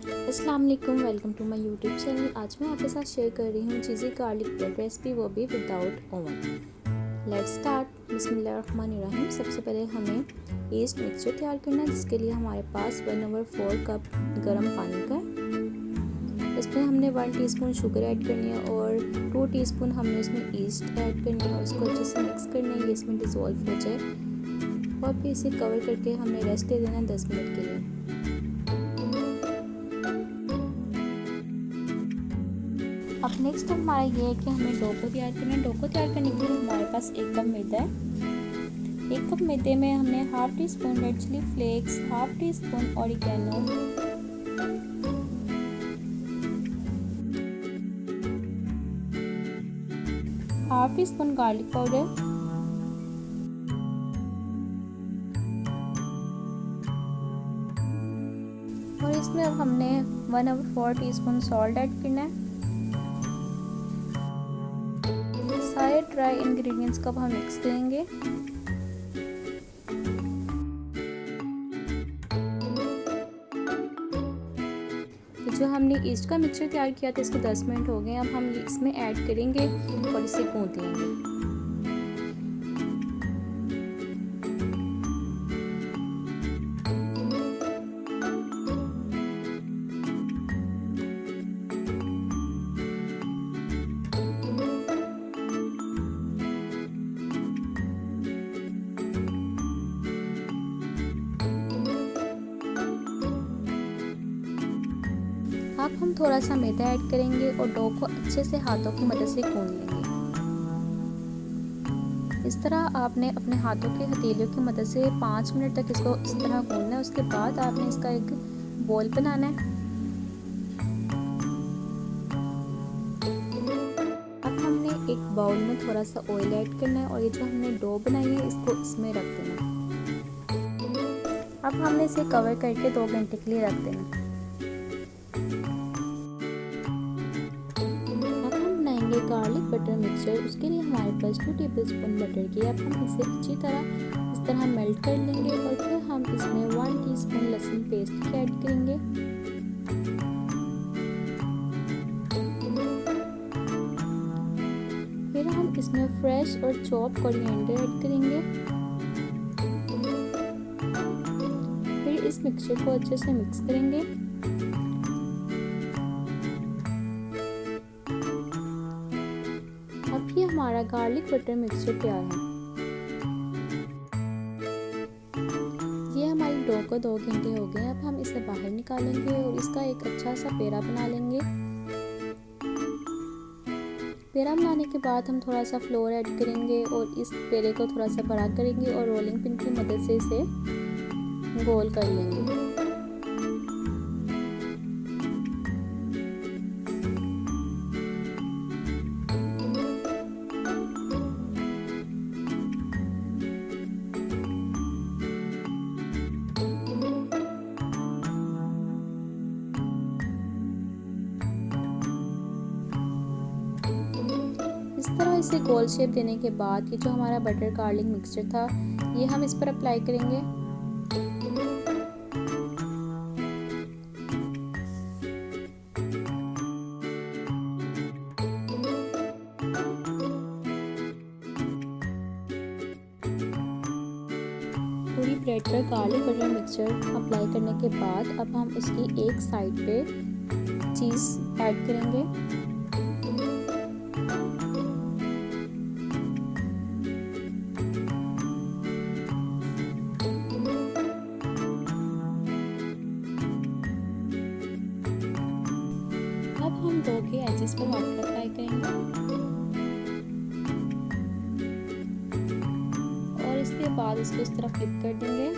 अस्सलाम वालेकुम, welcome to my YouTube channel. आज मैं आपके साथ शेयर कर रही हूँ चीज़ी गार्लिक ब्रेड रेसिपी, वो भी विदाउट ओवन। Let's start. बिस्मिल्लाहिर्रहमानिर्रहीम। सबसे पहले हमें ईस्ट मिक्सचर तैयार करना है, जिसके लिए हमारे पास 1/4 कप गर्म पानी का। इसमें हमने 1 टीस्पून शुगर ऐड करनी है और 2 टीस्पून हमने इसमें ईस्ट ऐड करनी है और इसको अच्छे से मिक्स करना है, ये इसमें डिज़ोल्व हो जाए। और फिर इसे कवर करके हमने रेस्ट दे देना 10 मिनट के लिए। अब नेक्स्ट स्टेप हमारा ये है कि हमें डो को तैयार करना है। डो को तैयार करने के लिए हमारे पास 1 कप मैदा है। 1 कप मैदे में हमने half teaspoon red chilli flakes, half teaspoon oregano, half teaspoon garlic powder, और इसमें अब हमने 1/4 टीस्पून सॉल्ट ऐड करना है। सारे ड्राई इंग्रेडिएंट्स को हम मिक्स करेंगे। जो हमने ईस्ट का मिक्सचर तैयार किया था, इसको 10 मिनट हो गए। अब हम इसमें ऐड करेंगे और इसे गूंथ लेंगे। अब हम थोड़ा सा मैदा ऐड करेंगे और डो को अच्छे से हाथों की मदद से गूंथ लेंगे। इस तरह आपने अपने हाथों के हथेलियों की मदद से 5 मिनट तक इसको इस तरह गूंथना है। उसके बाद आपने इसका एक बॉल बनाना है। अब हमने एक बाउल में थोड़ा सा ऑयल ऐड करना है और ये जो हमने डो बनाई है, इसको इसमें रख देना है। अब हमने इसे कवर करके 2 घंटे के लिए रख देना। गार्लिक बटर मिक्सचर, उसके लिए हमारे पास 2 टेबलस्पून बटर की। अब हम इसे अच्छी तरह इस तरह मेल्ट कर लेंगे और फिर हम इसमें 1 टीस्पून लहसुन पेस्ट की ऐड करेंगे। फिर हम इसमें फ्रेश और चॉप कोरिएंडर ऐड करेंगे। फिर इस मिक्सचर को अच्छे से मिक्स करेंगे। अब ये हमारा गार्लिक बटर मिक्सचर तैयार है। ये हमारी डो को 2 घंटे हो गए। अब हम इसे बाहर निकालेंगे और इसका एक अच्छा सा पेड़ा बना लेंगे। पेड़ा बनाने के बाद हम थोड़ा सा फ्लोर ऐड करेंगे और इस पेड़े को थोड़ा सा बड़ा करेंगे और रोलिंग पिन की मदद से इसे गोल कर लेंगे। इस तरह इसे गोल शेप देने के बाद ये जो हमारा बटर गार्लिक मिक्सचर था, ये हम इस पर अप्लाई करेंगे। पूरी ब्रेड पर गार्लिक बटर मिक्सचर अप्लाई करने के बाद अब हम उसकी एक साइड पे चीज़ ऐड करेंगे। अब हम डो के एजेस पर वाटर अप्लाई करेंगे और इसके बाद इसको इस तरह फ्लिप कर देंगे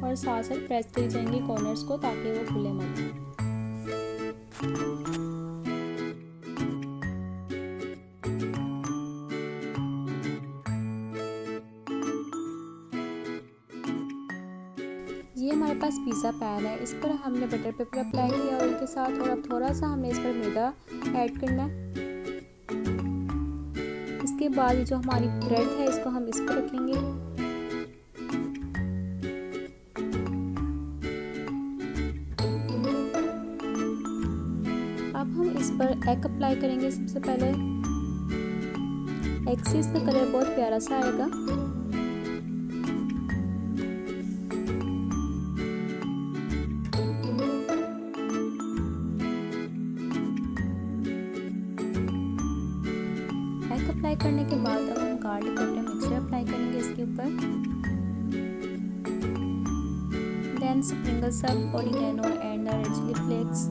और साथ साथ प्रेस करी जाएंगे कॉर्नर्स को, ताकि वो खुले मत। ये हमारे पास पिज़्ज़ा पैन है, इस पर हमने बटर पेपर अप्लाई किया ऑयल के साथ और अब थोड़ा सा हमने इस पर मैदा ऐड करना है। इसके बाद ये जो हमारी ब्रेड है, इसको हम इस पर रखेंगे इस पर एग अप्लाई करेंगे। सबसे पहले एग से इसका कलर बहुत प्यारा सा आएगा। एग अप्लाई करने के बाद अब हम गार्लिक बटर मिक्सचर अप्लाई करेंगे इसके ऊपर। देन स्प्रिंकल सब oregano and red chilli flakes.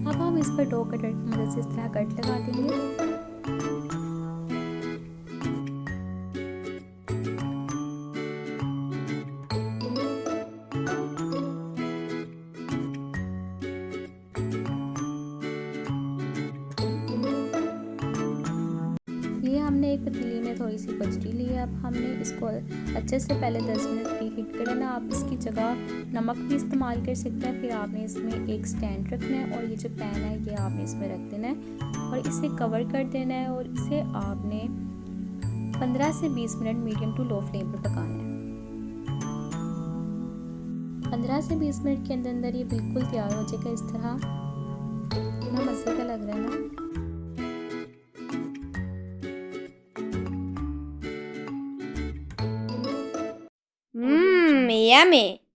अब हम इस पर डो कटर की मदद से इस तरह कट लगा देंगे। ये हमने एक पतीली में थोड़ी सी बजरी ली है। अब हमने इसको अच्छे से पहले 10 मिनट प्रीहीट कर लेना। आप इसकी जगह नमक भी इस्तेमाल कर सकते हैं। फिर आपने इसमें एक स्टैंड रखना है और ये जो पैन है ये आपने इसमें रख देना है और इसे कवर कर देना है और इसे आपने 15 से 20 minute medium to low flame पर पकाना है। 15 से 20 मिनट के अंदर अंदर ये बिल्कुल तैयार हो जाएगा। इस तरह कितना मज़े का लग रहा है ना। Yummy.